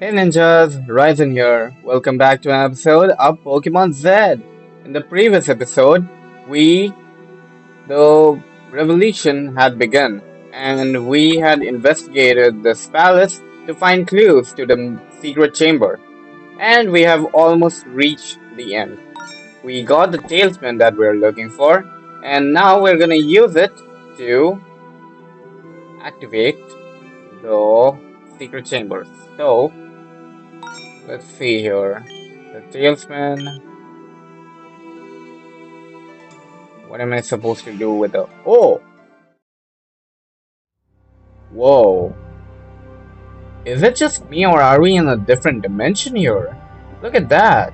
Hey ninjas, Ryzen here. Welcome back to an episode of Pokemon Z. In the previous episode, the revolution had begun, and we had investigated this palace to find clues to the secret chamber. And we have almost reached the end. We got the talisman that we're looking for, and now we're gonna use it to activate the secret chamber. So, let's see here. The talisman. What am I supposed to do with the... Oh! Whoa. Is it just me or are we in a different dimension here? Look at that.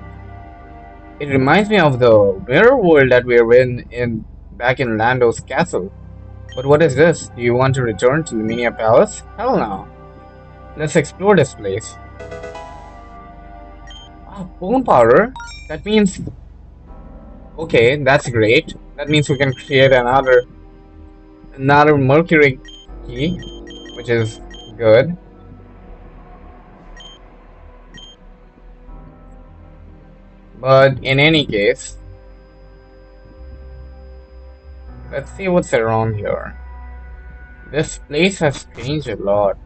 It reminds me of the mirror world that we were in back in Lando's castle. But what is this? Do you want to return to Luminia Palace? Hell no. Let's explore this place. Oh, bone powder? That means... Okay, that's great. That means we can create another Mercury key, which is good. But in any case, let's see what's around here. This place has changed a lot.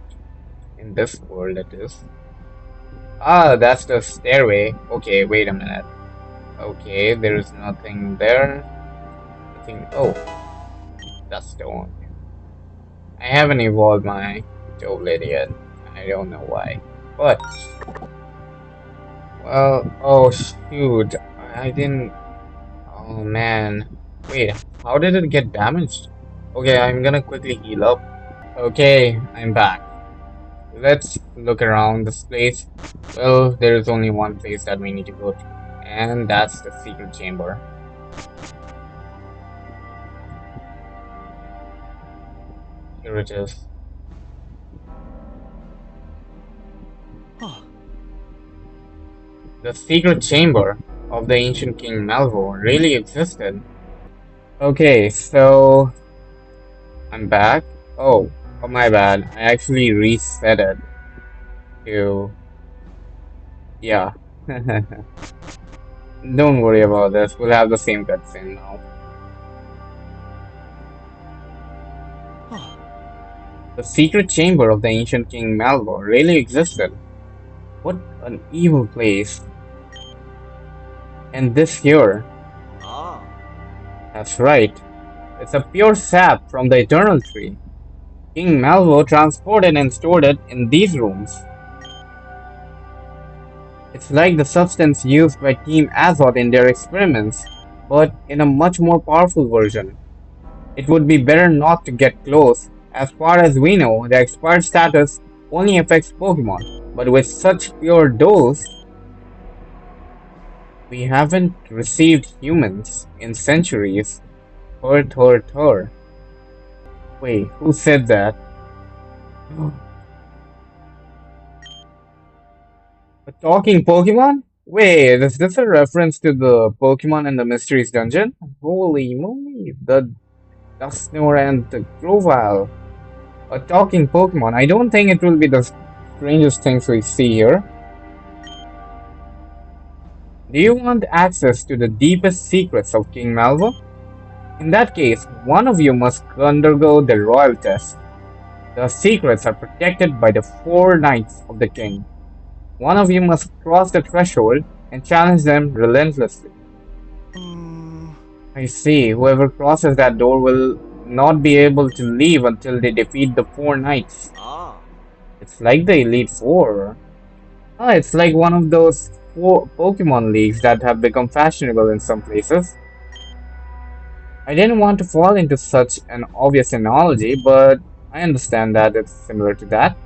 In this world, it is. Ah, that's the stairway. Okay, wait a minute. Okay, there's nothing there. Nothing. Oh, that's stone. I haven't evolved my Doublade yet. I don't know why. But, well, oh shoot. I didn't. Oh man. Wait, how did it get damaged? Okay, I'm gonna quickly heal up. Okay, I'm back. Let's look around this place. Well, there is only one place that we need to go to, and that's the secret chamber. Here it is. The secret chamber of the ancient King Malva really existed. Okay, so I'm back. Oh, my bad. I actually reset it to... Yeah. Don't worry about this. We'll have the same cutscene now. The secret chamber of the ancient King Malva really existed. What an evil place. And this here. That's right. It's a pure sap from the Eternal Tree. King Malvo transported and stored it in these rooms. It's like the substance used by Team Azoth in their experiments, but in a much more powerful version. It would be better not to get close. As far as we know, the expired status only affects Pokemon, but with such pure dose, we haven't received humans in centuries. Her. Wait, who said that? A talking Pokemon? Wait, is this a reference to the Pokemon in the Mysteries Dungeon? Holy moly, the Dusknoir and the Grovyle. A talking Pokemon. I don't think it will be the strangest things we see here. Do you want access to the deepest secrets of King Malva? In that case, one of you must undergo the royal test. The secrets are protected by the 4 Knights of the King. One of you must cross the threshold and challenge them relentlessly. I see. Whoever crosses that door will not be able to leave until they defeat the 4 Knights. It's like the Elite Four. It's like one of those 4 Pokemon leagues that have become fashionable in some places. I didn't want to fall into such an obvious analogy, but I understand that it's similar to that.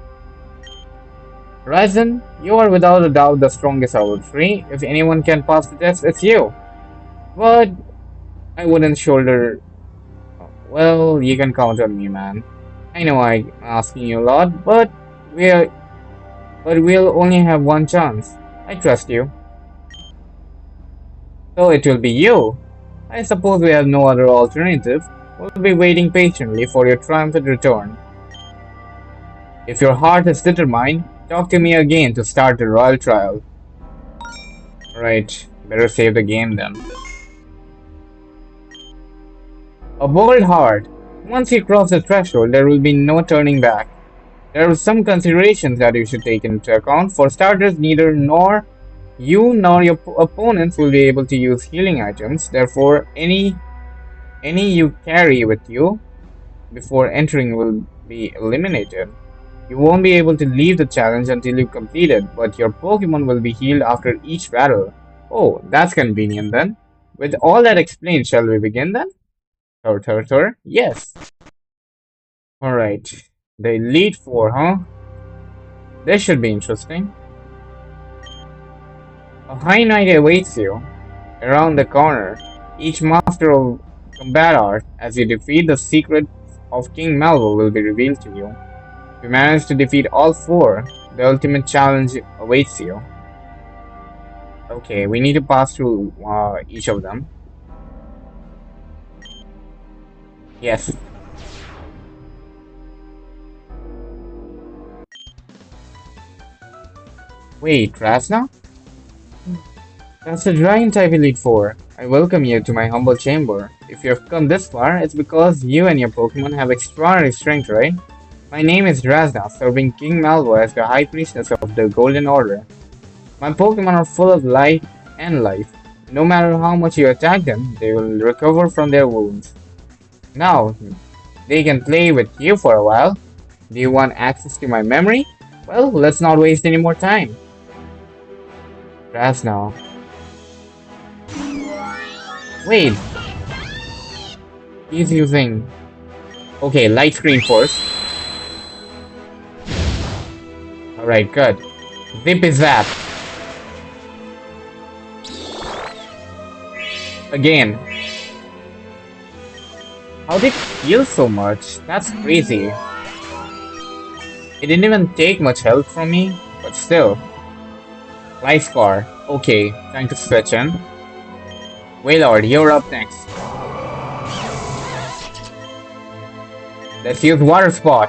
Ryzen, you are without a doubt the strongest out of the 3. If anyone can pass the test, it's you. But I wouldn't shoulder... Well, you can count on me, man. I know I'm asking you a lot, but we'll only have one chance. I trust you. So it will be you. I suppose we have no other alternative. We'll be waiting patiently for your triumphant return. If your heart is determined, Talk to me again to start the royal trial. Right, better save the game then. A bold heart. Once you cross the threshold, there will be no turning back. There are some considerations that you should take into account. For starters, neither nor you nor your opponents will be able to use healing items. Therefore, any you carry with you before entering will be eliminated. You won't be able to leave the challenge until you complete it, but your Pokemon will be healed after each battle. Oh, that's convenient then. With all that explained, shall we begin then? Thor. Yes. Alright. The Elite Four, huh? This should be interesting. A high knight awaits you around the corner. Each master of combat art, as you defeat the secret of King Malva will be revealed to you. If you manage to defeat all four, the ultimate challenge awaits you. Okay, we need to pass through each of them. Yes. Wait, Krasna? That's the Dragon type Elite Four. I welcome you to my humble chamber. If you have come this far, it's because you and your Pokemon have extraordinary strength, right? My name is Razna, serving King Malva as the High Priestess of the Golden Order. My Pokemon are full of life and life. No matter how much you attack them, they will recover from their wounds. Now, they can play with you for a while. Do you want access to my memory? Well, let's not waste any more time. Razna. Wait, he's using... Okay, light screen first. Alright, good. Zip is that. Again. How did it heal so much? That's crazy. It didn't even take much help from me, but still. Life scar. Okay, time to switch in. Wailord, you're up next. Let's use Water Spot.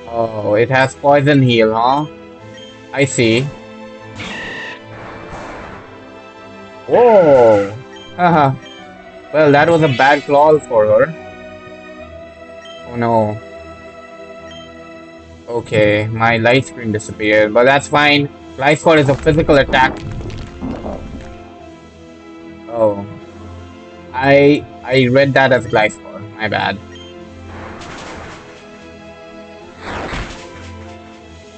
Oh, it has Poison Heal, huh? I see. Whoa! Haha. Well, that was a bad claw for her. Oh no. Okay, my light screen disappeared, but that's fine. Life Squad is a physical attack. Oh. I read that as Life Squad. My bad.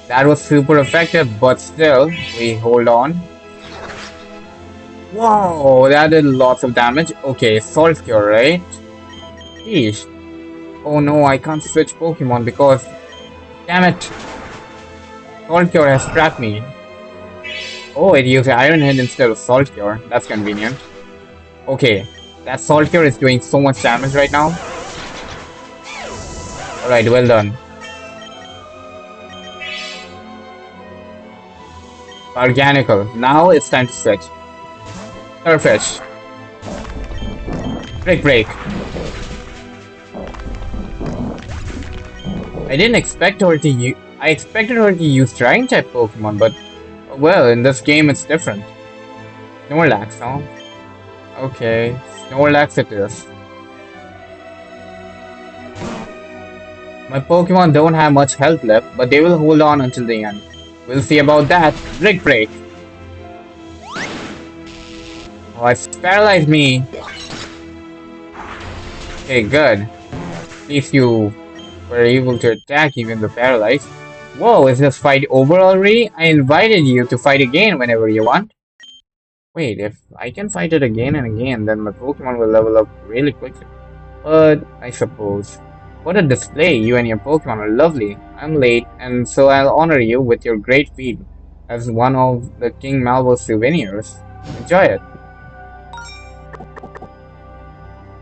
That was super effective, but still, we hold on. Whoa, that did lots of damage. Okay, Salt Cure, right? Sheesh. Oh no, I can't switch Pokemon because... Damn it! Salt Cure has trapped me. Oh, it used Iron Head instead of Salt Cure. That's convenient. Okay, that Salt Cure is doing so much damage right now. Alright, well done. Organical. Now it's time to switch. Surfish. Brick Break. I didn't expect her to use... I expected her to use Dragon type Pokemon, but... Well, in this game it's different. Snorlax, huh? Okay, Snorlax it is. My Pokemon don't have much health left, but they will hold on until the end. We'll see about that. Brick Break. Oh, it's paralyzed me. Okay, good. At least you were able to attack even the paralyzed. Whoa, is this fight over already? I invited you to fight again whenever you want. Wait, if I can fight it again and again, then my Pokemon will level up really quickly. But, I suppose. What a display, you and your Pokemon are lovely. I'm late, and so I'll honor you with your great feat as one of the King Malva souvenirs. Enjoy it.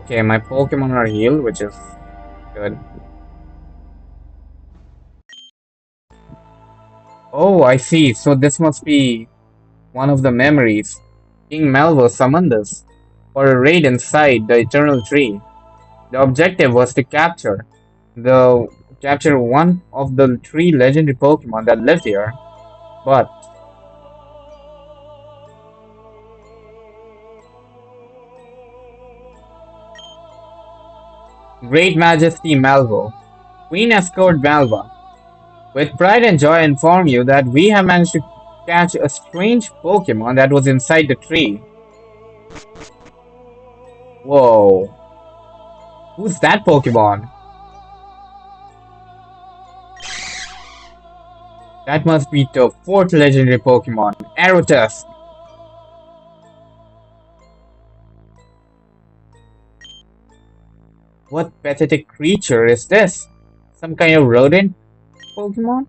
Okay, my Pokemon are healed, which is good. Oh, I see. So this must be one of the memories. King Malva summoned us for a raid inside the Eternal Tree. The objective was to the capture one of the three legendary Pokemon that lived here. But Great Majesty Malvo, Queen Escort Malva, with pride and joy I inform you that we have managed to catch a strange Pokemon that was inside the tree. Whoa, who's that Pokemon? That must be the fourth legendary Pokemon, Aerotusk. What pathetic creature is this? Some kind of rodent Pokemon?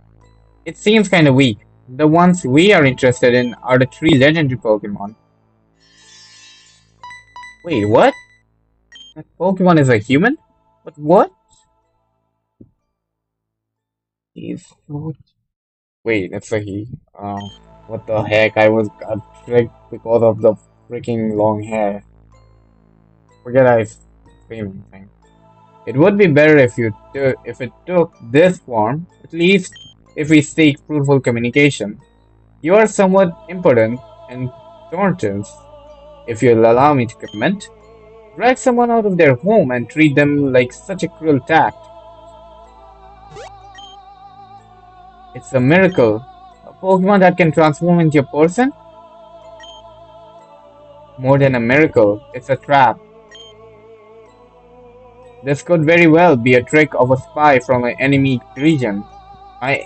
It seems kinda weak. The ones we are interested in are the three legendary Pokemon. Wait, what? That Pokemon is a human? But what? He's wait, it's a he. What the heck? I was got tricked because of the freaking long hair. Forget I screaming thing. It would be better if it took this form, at least if we seek fruitful communication. You are somewhat impotent and Thornton's, if you'll allow me to comment. Drag someone out of their home and treat them like such a cruel tact. It's a miracle. A Pokemon that can transform into a person? More than a miracle, it's a trap. This could very well be a trick of a spy from an enemy region. My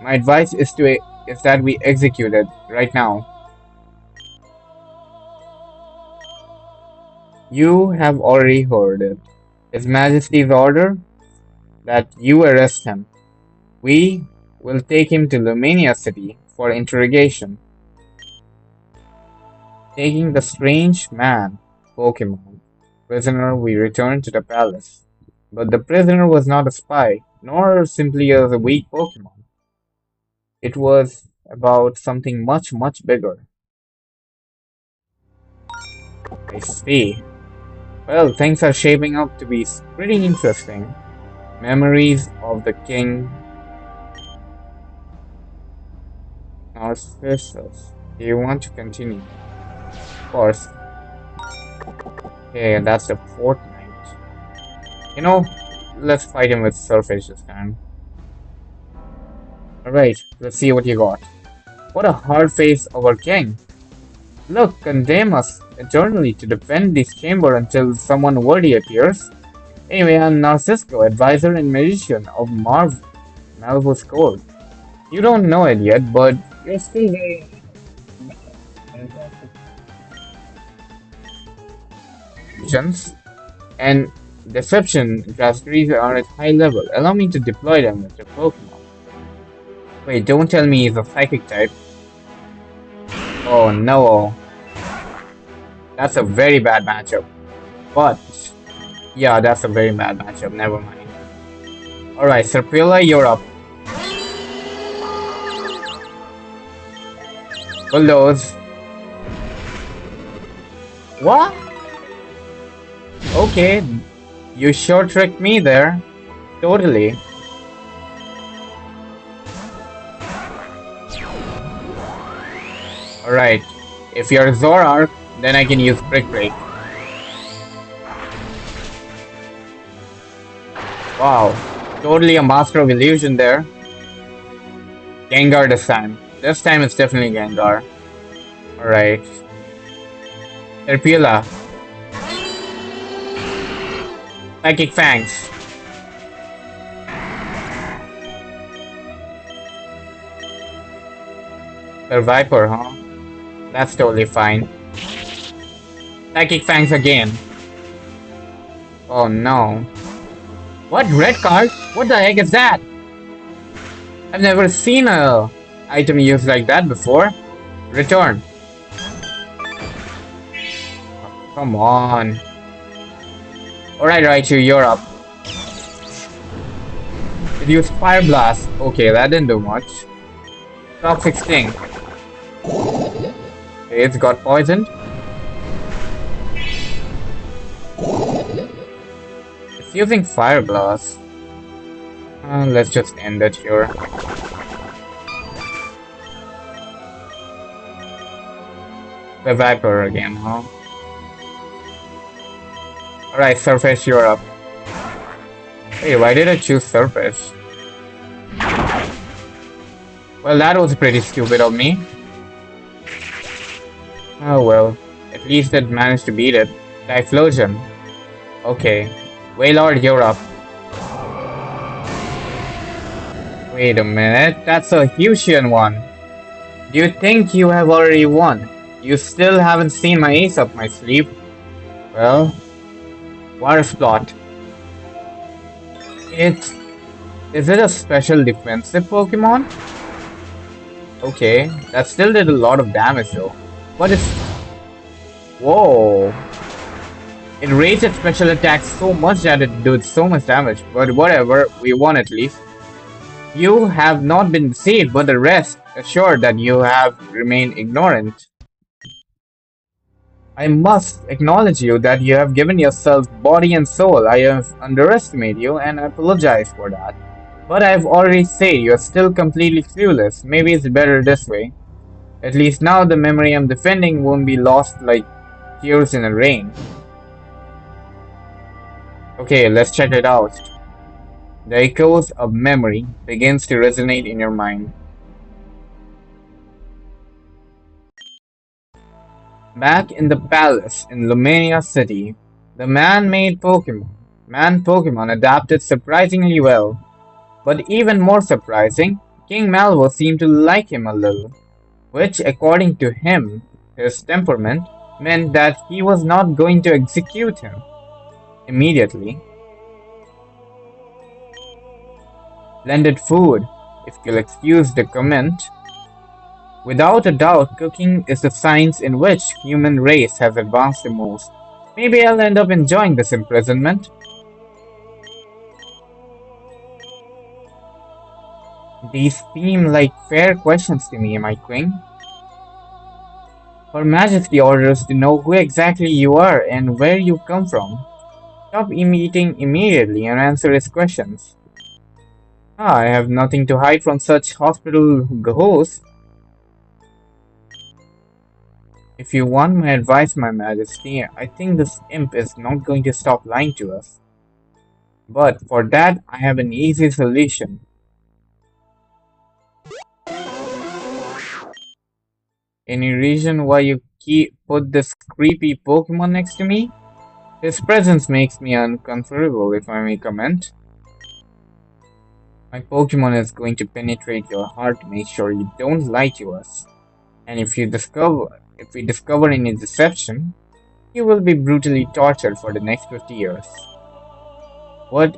advice is that we execute it right now. You have already heard it. His Majesty's order that you arrest him. We will take him to Lumania City for interrogation. Taking the strange man, Pokemon, prisoner, we return to the palace. But the prisoner was not a spy, nor simply as a weak Pokemon. It was about something much, much bigger. I see. Well, things are shaping up to be pretty interesting. Memories of the King Narcissus. Do you want to continue? Of course. Okay, that's the fourth night. You know, let's fight him with Surface this time. Alright, let's see what you got. What a hard face of our king. Look, condemn us eternally to defend this chamber until someone worthy appears. Anyway, I'm Narcisco, advisor and magician of Malva's court. You don't know it yet, but you're still very illusions and deception categories are at high level. Allow me to deploy them with your Pokemon. Wait, don't tell me he's a psychic type. Oh no. That's a very bad matchup. But, yeah, that's a very bad matchup. Never mind. Alright, Serpilla, you're up. Bulldoze. What? Okay, you sure tricked me there. Totally. Alright, if you're Zoroark, then I can use Brick Break. Wow, totally a master of illusion there. Gengar this time. This time it's definitely Gengar. Alright. Serpilla. Psychic Fangs. The Viper, huh? That's totally fine. Psychic Fangs again. Oh no. What? Red card? What the heck is that? I've never seen a item used like that before. Return. Oh, come on. Alright, Raichu, you're up. It used Fire Blast. Okay, that didn't do much. Toxic Sting. Okay, it's got poisoned. Using fire blast. Let's just end it here. The Viper again, huh? Alright, Surface, you're up. Hey, why did I choose Surface? Well, that was pretty stupid of me. Oh well, at least it managed to beat it. Typhlosion. Okay. Waylord, you're up. Wait a minute, that's a Husian one. Do you think you have already won? You still haven't seen my ace up my sleeve. Well, Water Plot. It's... Is it a special defensive Pokemon? Okay, that still did a lot of damage though. But it's... Whoa! It raised its special attack so much that it did so much damage. But whatever, we won at least. You have not been deceived, but the rest assured that you have remained ignorant. I must acknowledge you that you have given yourself body and soul. I have underestimated you and I apologize for that. But I've already said you're still completely clueless. Maybe it's better this way. At least now the memory I'm defending won't be lost like tears in the rain. Okay, let's check it out. The echoes of memory begins to resonate in your mind. Back in the palace in Lumania City, the man-made Pokemon adapted surprisingly well. But even more surprising, King Malva seemed to like him a little, which according to him, his temperament, meant that he was not going to execute him immediately. Blended food, if you'll excuse the comment. Without a doubt, cooking is the science in which human race has advanced the most. Maybe I'll end up enjoying this imprisonment. These seem like fair questions to me, my queen. Her Majesty orders to know who exactly you are and where you come from. Stop eating immediately and answer his questions. I have nothing to hide from such hospital ghosts. If you want my advice, my Majesty, I think this imp is not going to stop lying to us. But for that, I have an easy solution. Any reason why you put this creepy Pokemon next to me? His presence makes me uncomfortable, if I may comment. My Pokemon is going to penetrate your heart to make sure you don't lie to us. And if we discover any deception, you will be brutally tortured for the next 50 years. What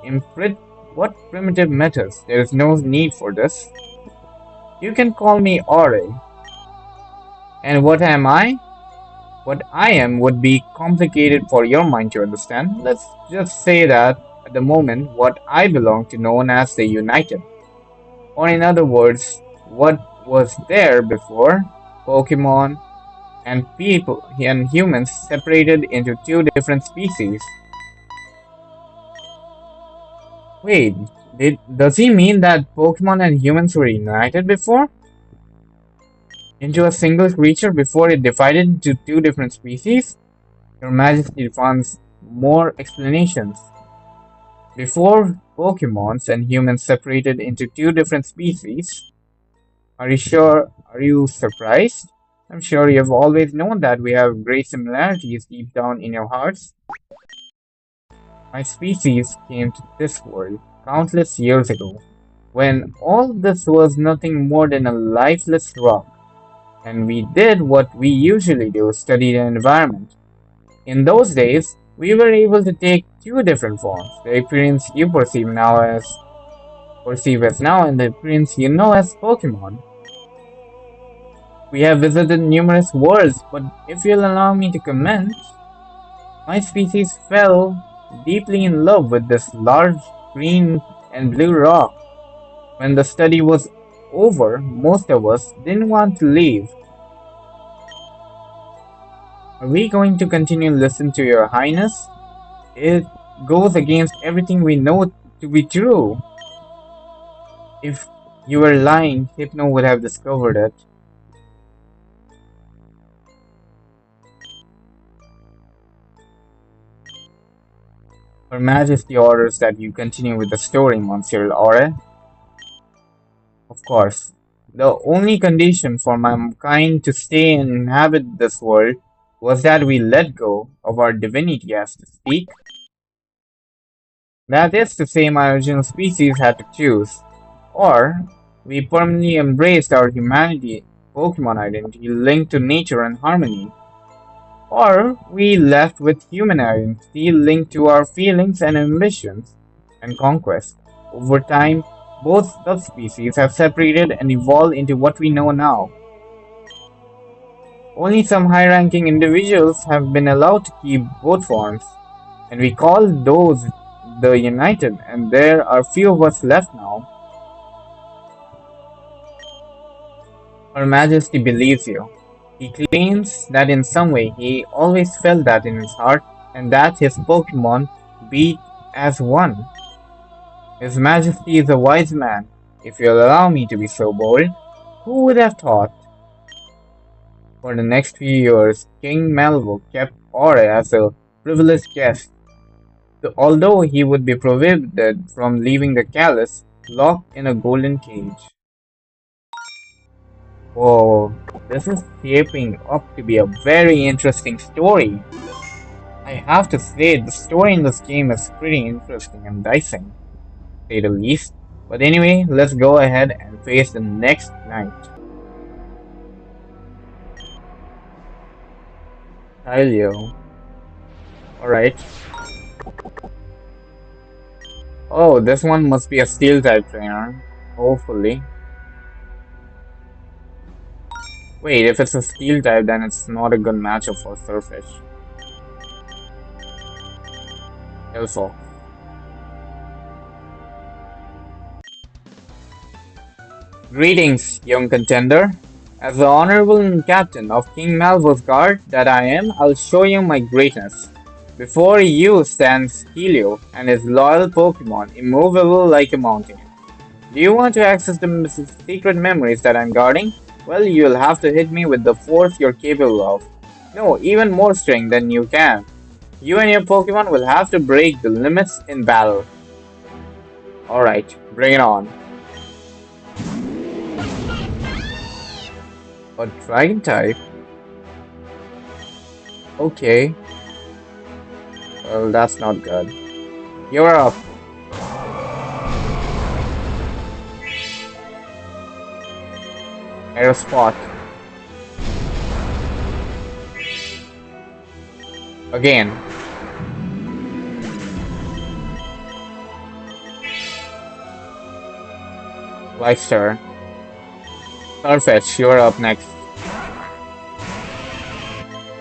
primitive methods? There is no need for this. You can call me Ore. And what am I? What I am would be complicated for your mind to understand. Let's just say that at the moment, what I belong to known as the United. Or in other words, what was there before Pokemon and people and humans separated into two different species. Wait, does he mean that Pokemon and humans were united before? Into a single creature before it divided into two different species? Your Majesty wants more explanations. Before Pokemons and humans separated into two different species? Are you sure? Are you surprised? I'm sure you've always known that we have great similarities deep down in your hearts. My species came to this world countless years ago, when all this was nothing more than a lifeless rock, and we did what we usually do, study the environment. In those days, we were able to take two different forms, the appearance you perceive as now and the appearance you know as Pokemon. We have visited numerous worlds, but if you'll allow me to comment, my species fell deeply in love with this large green and blue rock. When the study was over, most of us didn't want to leave. Are we going to continue to listen to your highness? goes against everything we know to be true. If you were lying, Hypno would have discovered it. Her Majesty orders that you continue with the story, Monsieur Aure. Of course. The only condition for mankind to stay and inhabit this world was that we let go of our divinity, as to speak. That is to say, my original species had to choose. Or, we permanently embraced our humanity, Pokemon identity linked to nature and harmony. Or, we left with human identity linked to our feelings and ambitions and conquest. Over time, both subspecies have separated and evolved into what we know now. Only some high-ranking individuals have been allowed to keep both forms, and we call those the United, and there are few of us left now. Her Majesty believes you. He claims that in some way he always felt that in his heart, and that his Pokemon beat as one. His Majesty is a wise man, if you'll allow me to be so bold. Who would have thought? For the next few years, King Malva kept Ore as a privileged guest. Although he would be prohibited from leaving the Palace, locked in a golden cage. Whoa, this is shaping up to be a very interesting story. I have to say, the story in this game is pretty interesting and dicing, to say the least. But anyway, let's go ahead and face the next night. Tyleo. Alright. Oh, this one must be a steel type trainer. Hopefully. Wait, if it's a steel type, then it's not a good matchup for Surfish. Hillfox. Greetings, young contender. As the honorable captain of King Malva's guard that I am, I'll show you my greatness. Before you stands Helio and his loyal Pokemon, immovable like a mountain. Do you want to access the secret memories that I'm guarding? Well, you'll have to hit me with the force you're capable of. No, even more strength than you can. You and your Pokemon will have to break the limits in battle. Alright, bring it on. A Dragon type? Okay. Well, that's not good. You're up. Aerospot. Again. Lifester. Starfetch, you're up next.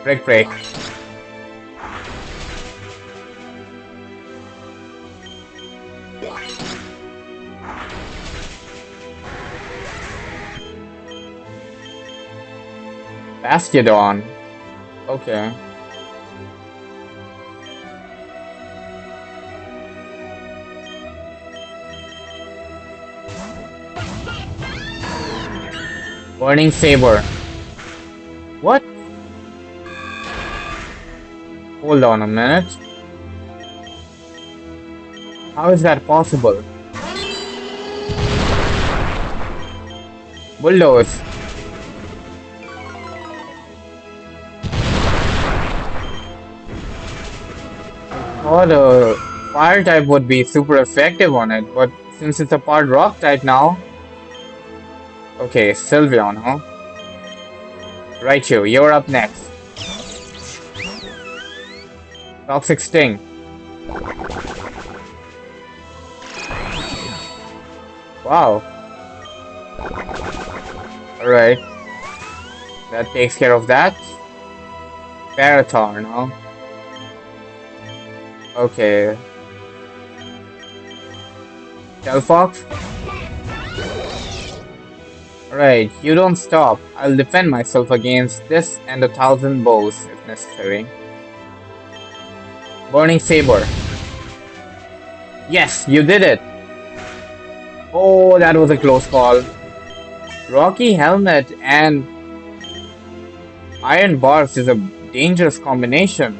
Break. Bastiodon. Okay. Burning Saber. What? Hold on a minute. How is that possible? Bulldoze. I thought a fire type would be super effective on it, but since it's a part rock type now. Okay, Sylveon, huh? Right, you're up next. Toxic Sting. Wow. Alright. That takes care of that. Parathorn, huh? Okay. Delphox? Alright, you don't stop. I'll defend myself against this and 1,000 bows if necessary. Burning Saber. Yes, you did it! Oh, that was a close call. Rocky helmet and iron bars is a dangerous combination.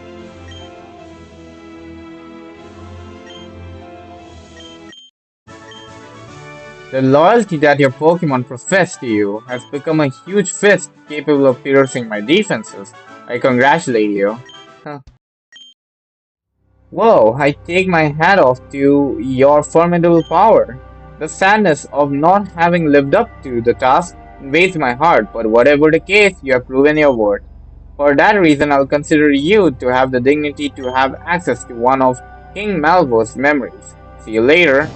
The loyalty that your Pokemon profess to you has become a huge fist capable of piercing my defenses. I congratulate you. Huh. Whoa, I take my hat off to your formidable power. The sadness of not having lived up to the task invades my heart, but whatever the case, you have proven your worth. For that reason, I'll consider you to have the dignity to have access to one of King Malvo's memories. See you later.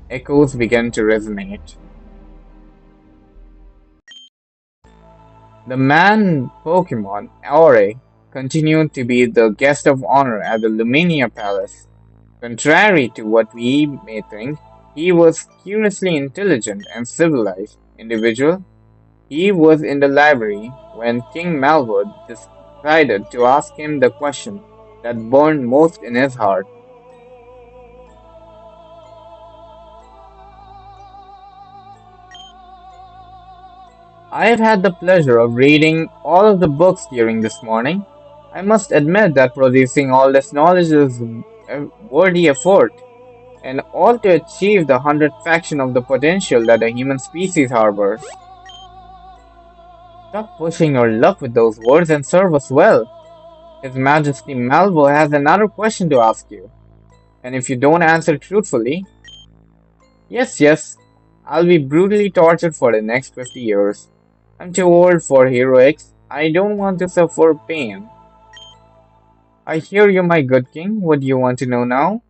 Echoes began to resonate. The man Pokemon, Aure, continued to be the guest of honor at the Luminia Palace. Contrary to what we may think, he was curiously intelligent and civilized individual. He was in the library when King Malva decided to ask him the question that burned most in his heart. I have had the pleasure of reading all of the books during this morning. I must admit that producing all this knowledge is a worthy effort, and all to achieve the 100th fraction of the potential that the human species harbors. Stop pushing your luck with those words and serve us well. His Majesty Malvo has another question to ask you, and if you don't answer truthfully, yes, I'll be brutally tortured for the next 50 years. I'm too old for heroics. I don't want to suffer pain. I hear you, my good king. What do you want to know now?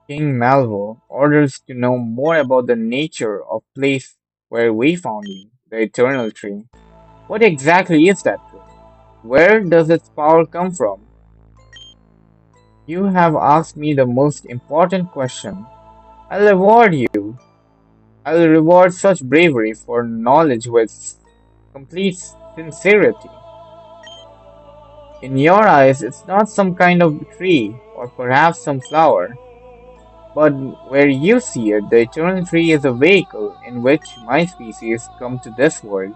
King Malvo orders to know more about the nature of place where we found you, the Eternal Tree. What exactly is that tree? Where does its power come from? You have asked me the most important question. I'll reward you. I'll reward such bravery for knowledge with complete sincerity. In your eyes, it's not some kind of tree, or perhaps some flower, but where you see it, the eternal tree is a vehicle in which my species come to this world.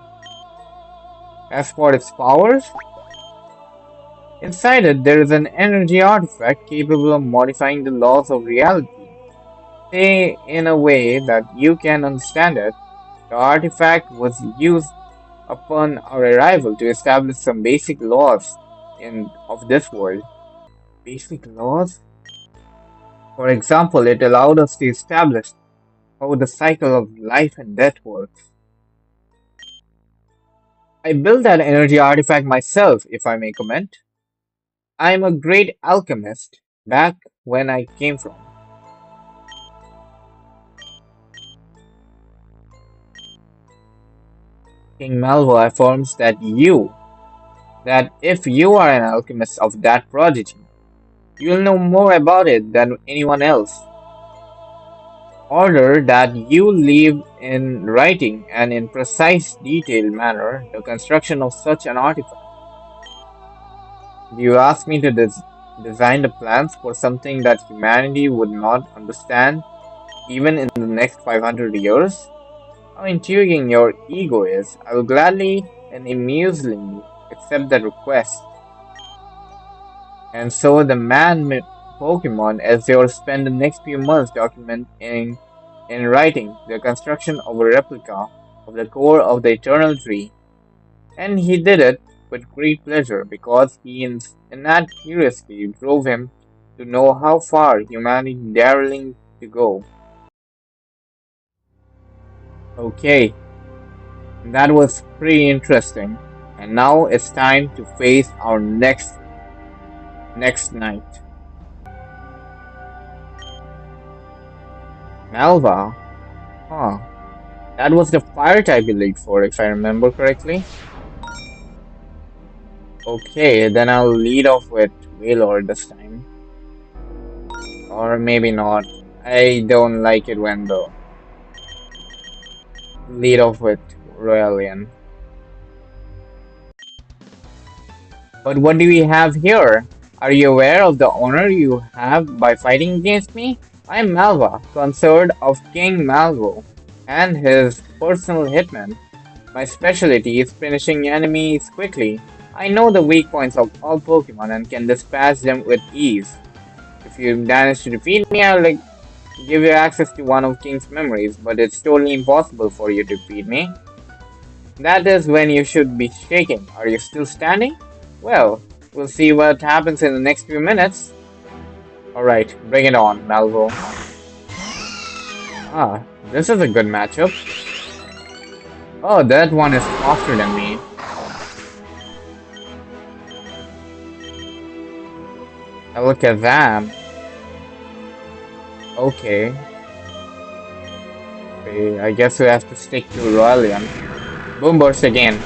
As for its powers, inside it there is an energy artifact capable of modifying the laws of reality. Say in a way that you can understand it, the artifact was used upon our arrival to establish some basic laws in of this world. Basic laws? For example, it allowed us to establish how the cycle of life and death works. I built that energy artifact myself, if I may comment. I am a great alchemist back when I came from. King Malvo affirms that if you are an alchemist of that prodigy, you'll know more about it than anyone else. Order that you leave in writing and in precise detailed manner the construction of such an artifact. Do you ask me to design the plans for something that humanity would not understand even in the next 500 years? How intriguing your ego is. I will gladly and amusedly accept that request. And so the Pokemon Azure spend the next few months documenting in writing the construction of a replica of the core of the Eternal Tree. And he did it with great pleasure because his innate curiosity drove him to know how far humanity daring to go. Okay, that was pretty interesting. And now it's time to face our next night. Malva, huh? That was the fire type Elite Four, if I remember correctly. Okay, then I'll lead off with Wailord this time. Or maybe not. I don't like it when the lead off with Royalian. But what do we have here? Are you aware of the honor you have by fighting against me? I am Malva, consort of King Malvo, and his personal hitman. My specialty is finishing enemies quickly. I know the weak points of all Pokemon and can dispatch them with ease. If you manage to defeat me, I'll give you access to one of King's memories, but it's totally impossible for you to defeat me. That is when you should be shaking. Are you still standing? Well, we'll see what happens in the next few minutes. Alright, bring it on, Malvo. Ah, this is a good matchup. Oh, that one is faster than me. Look at that. Okay. Okay, I guess we have to stick to Royalian. Boom burst again.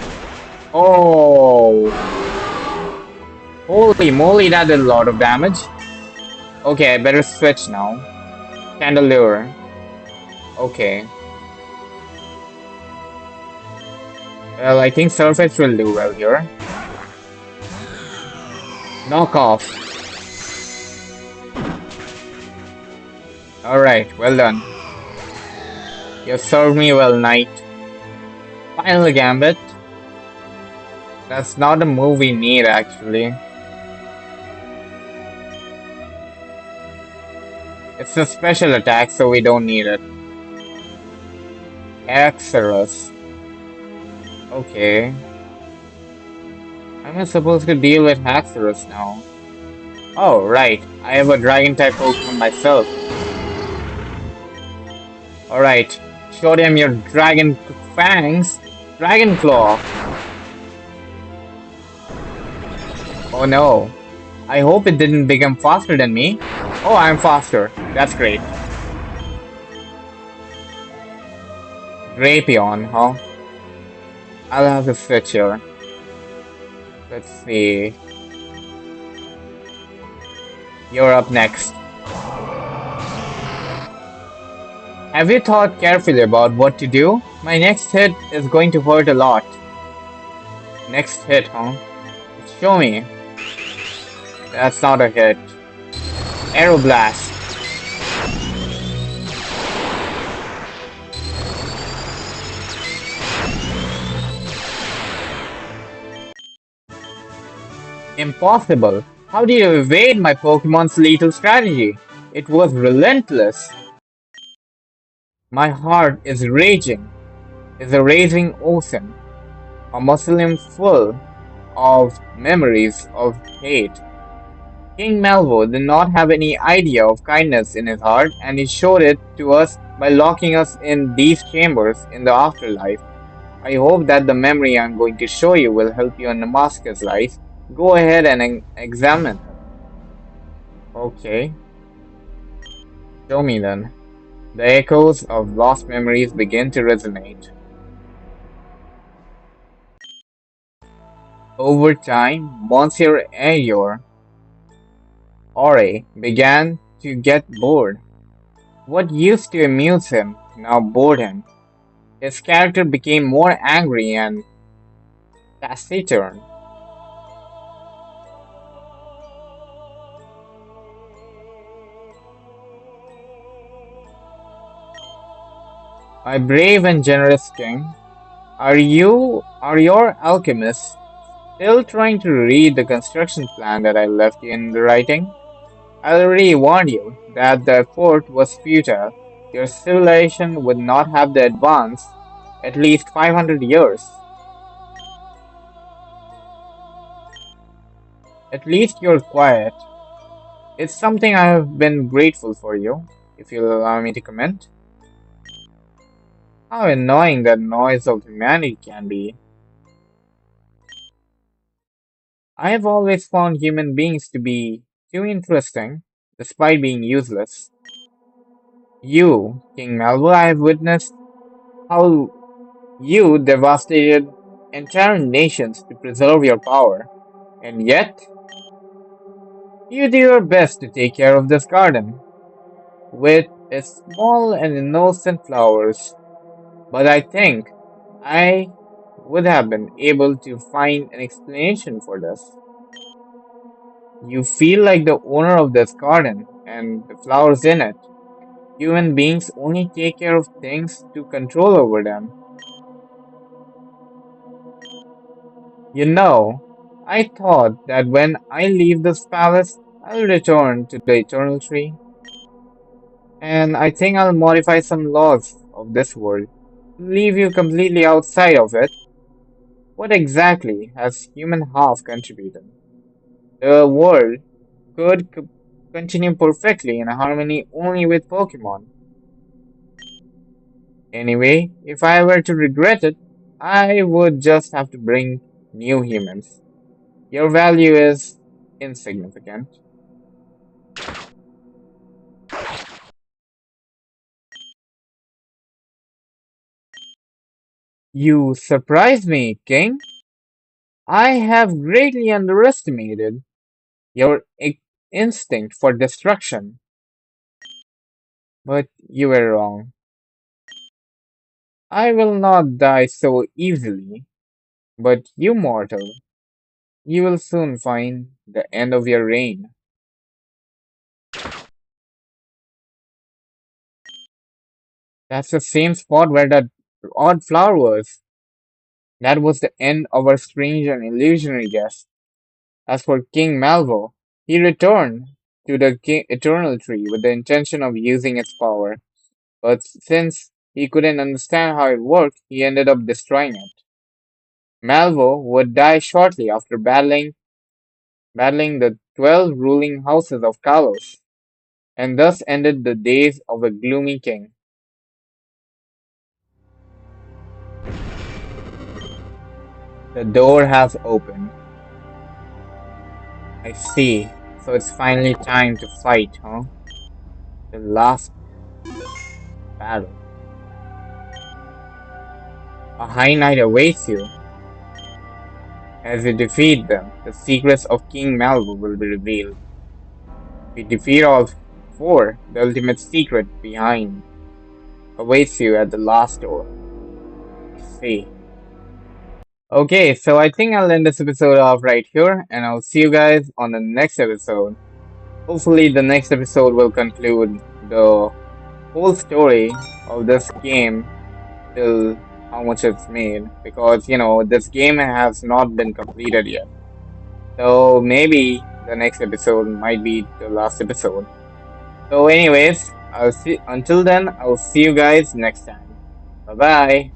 Oh! Holy moly, that did a lot of damage. Okay, I better switch now. Chandelier. Okay. Well, I think Surface will do well here. Knock off. Alright, well done. You served me well, knight. Final gambit. That's not a move we need, actually. It's a special attack, so we don't need it. Axorus. Okay. Am I supposed to deal with Haxorus now? Oh, right. I have a dragon-type Pokemon myself. Alright. Show them your dragon fangs. Dragon Claw. Oh no. I hope it didn't become faster than me. Oh, I'm faster. That's great. Drapion, huh? I'll have to switch here. Let's see. You're up next. Have you thought carefully about what to do? My next hit is going to hurt a lot. Next hit, huh? Show me. That's not a hit. Aeroblast. Impossible. How did you evade my Pokemon's lethal strategy? It was relentless. My heart is raging. Is a raging ocean. A mausoleum full of memories of hate. King Malvo did not have any idea of kindness in his heart, and he showed it to us by locking us in these chambers in the afterlife. I hope that the memory I'm going to show you will help you unmask his lies. Go ahead and examine it. Okay, show me then. The echoes of lost memories begin to resonate. Over time, Monsieur Ayor Ore began to get bored. What used to amuse him now bored him. His character became more angry and taciturn. My brave and generous king, are your alchemists still trying to read the construction plan that I left you in the writing? I already warned you that the effort was futile. Your civilization would not have the advance at least 500 years. At least you're quiet. It's something I have been grateful for you, if you'll allow me to comment. How annoying that noise of humanity can be. I have always found human beings to be too interesting, despite being useless. You, King Malva, I have witnessed how you devastated entire nations to preserve your power, and yet you do your best to take care of this garden with its small and innocent flowers. But I think I would have been able to find an explanation for this. You feel like the owner of this garden and the flowers in it. Human beings only take care of things to control over them. You know, I thought that when I leave this palace, I'll return to the eternal tree, and I think I'll modify some laws of this world, leave you completely outside of it. What exactly has human half contributed? The world could continue perfectly in harmony only with Pokemon. Anyway, if I were to regret it, I would just have to bring new humans. Your value is insignificant. You surprise me, King. I have greatly underestimated your instinct for destruction, but you were wrong. I will not die so easily, but you mortal, you will soon find the end of your reign. That's the same spot where that odd flower was. That was the end of our strange and illusionary guest. As for King Malvo, he returned to the Eternal Tree with the intention of using its power, but since he couldn't understand how it worked, he ended up destroying it. Malvo would die shortly after battling the 12 ruling houses of Kalos, and thus ended the days of a gloomy king. The door has opened. I see. So it's finally time to fight, huh? The last battle. A high knight awaits you. As you defeat them, the secrets of King Malvo will be revealed. If you defeat all four, the ultimate secret behind awaits you at the last door. I see. Okay, so I think I'll end this episode off right here, and I'll see you guys on the next episode. Hopefully, the next episode will conclude the whole story of this game till how much it's made, because this game has not been completed yet. So maybe the next episode might be the last episode. So anyways, I'll see until then, I'll see you guys next time. Bye bye.